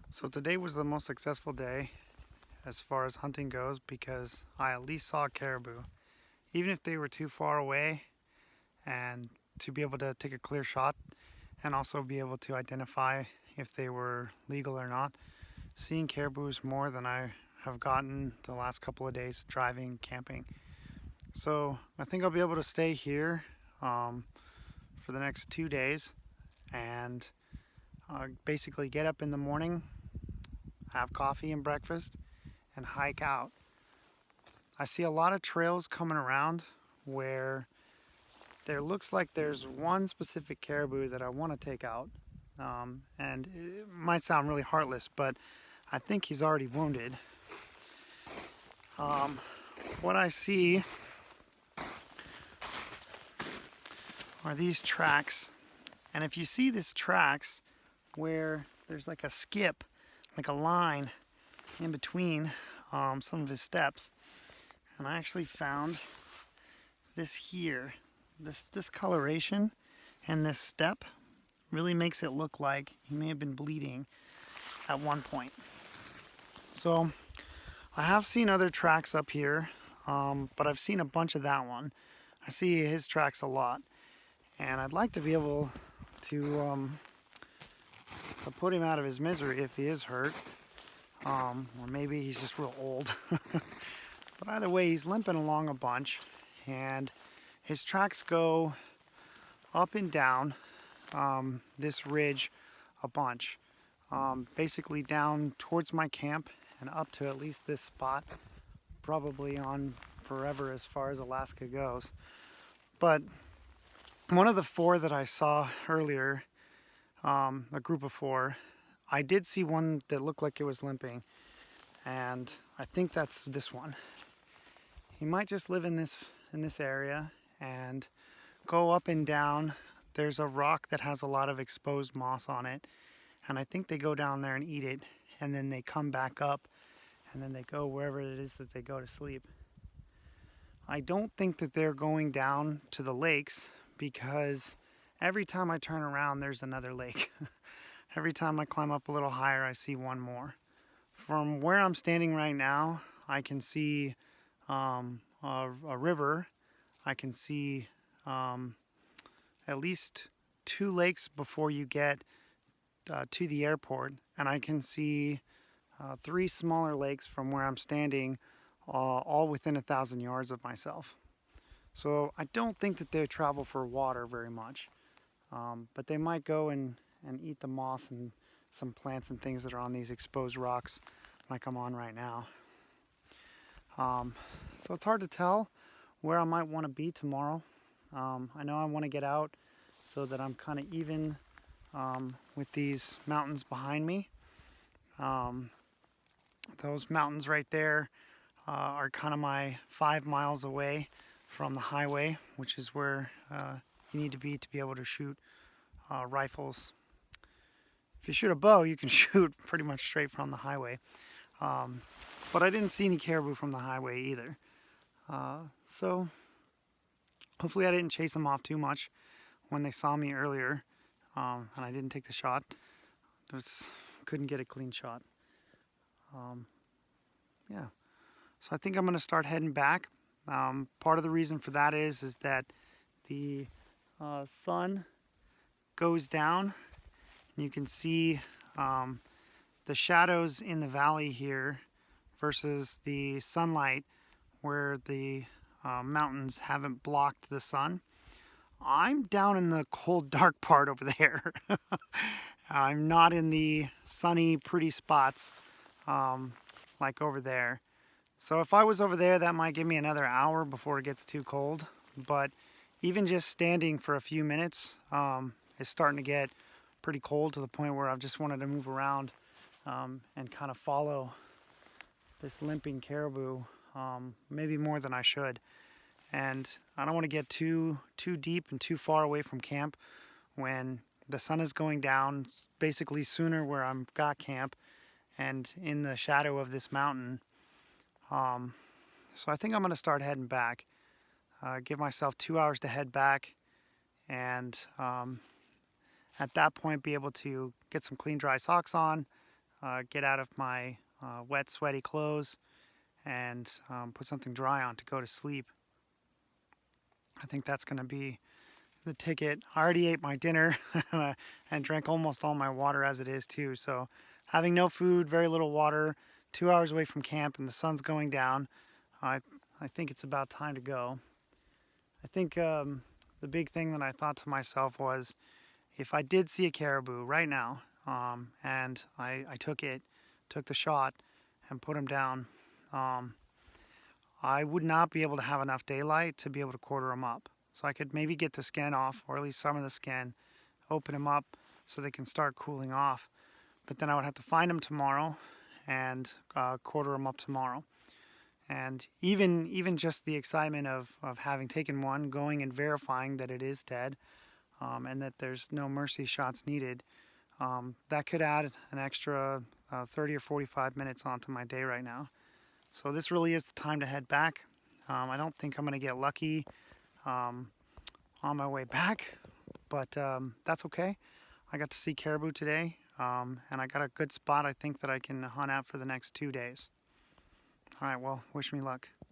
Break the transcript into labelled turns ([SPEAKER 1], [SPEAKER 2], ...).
[SPEAKER 1] So today was the most successful day as far as hunting goes because I at least saw caribou. Even if they were too far away, and to be able to take a clear shot and also be able to identify if they were legal or not. Seeing caribou is more than I have gotten the last couple of days driving, camping. So I think I'll be able to stay here for the next 2 days and basically get up in the morning, have coffee and breakfast, and hike out. I see a lot of trails coming around where there looks like there's one specific caribou that I want to take out. And it might sound really heartless, but I think he's already wounded. Um, what I see are these tracks. And if you see these tracks where there's like a skip, like a line in between some of his steps, and I actually found this here. This discoloration and this step really makes it look like he may have been bleeding at one point. So I have seen other tracks up here, but I've seen a bunch of that one. I see his tracks a lot, and I'd like to be able to put him out of his misery if he is hurt, or maybe he's just real old. But either way, he's limping along a bunch, and his tracks go up and down this ridge a bunch, basically down towards my camp and up to at least this spot, probably on forever as far as Alaska goes. But one of the four that I saw earlier, a group of four, I did see one that looked like it was limping, and I think that's this one. He might just live in this area and go up and down. There's a rock that has a lot of exposed moss on it, and I think they go down there and eat it, and then they come back up, and then they go wherever it is that they go to sleep. I don't think that they're going down to the lakes because every time I turn around there's another lake. Every time I climb up a little higher I see one more. From where I'm standing right now I can see a river. I can see at least two lakes before you get to the airport, and I can see three smaller lakes from where I'm standing, all within 1,000 yards of myself. So I don't think that they travel for water very much, but they might go and eat the moss and some plants and things that are on these exposed rocks like I'm on right now. So it's hard to tell where I might want to be tomorrow. I know I want to get out so that I'm kind of even with these mountains behind me. Those mountains right there are kind of my 5 miles away from the highway, which is where you need to be able to shoot rifles. If you shoot a bow, you can shoot pretty much straight from the highway. But I didn't see any caribou from the highway either. So hopefully I didn't chase them off too much when they saw me earlier, and I didn't take the shot. Couldn't get a clean shot. Yeah, so I think I'm gonna start heading back. Part of the reason for that is that the sun goes down. You can see the shadows in the valley here versus the sunlight where the mountains haven't blocked the sun. I'm down in the cold, dark part over there. I'm not in the sunny, pretty spots like over there. So if I was over there, that might give me another hour before it gets too cold. But even just standing for a few minutes is starting to get pretty cold to the point where I've just wanted to move around and kind of follow this limping caribou, maybe more than I should. And I don't want to get too deep and too far away from camp when the sun is going down basically sooner where I've got camp and in the shadow of this mountain. So I think I'm going to start heading back. Give myself 2 hours to head back, and at that point be able to get some clean dry socks on, get out of my wet, sweaty clothes and put something dry on to go to sleep. I think that's going to be the ticket. I already ate my dinner and drank almost all my water as it is too. So having no food, very little water, 2 hours away from camp, and the sun's going down, I think it's about time to go. I think the big thing that I thought to myself was, if I did see a caribou right now, and I took the shot and put him down, I would not be able to have enough daylight to be able to quarter them up. So I could maybe get the skin off, or at least some of the skin, open them up so they can start cooling off. But then I would have to find them tomorrow and quarter them up tomorrow. And even just the excitement of having taken one, going and verifying that it is dead, and that there's no mercy shots needed, that could add an extra 30 or 45 minutes onto my day right now. So this really is the time to head back. I don't think I'm going to get lucky on my way back, but that's okay. I got to see caribou today, and I got a good spot I think that I can hunt out for the next 2 days. All right, well, wish me luck.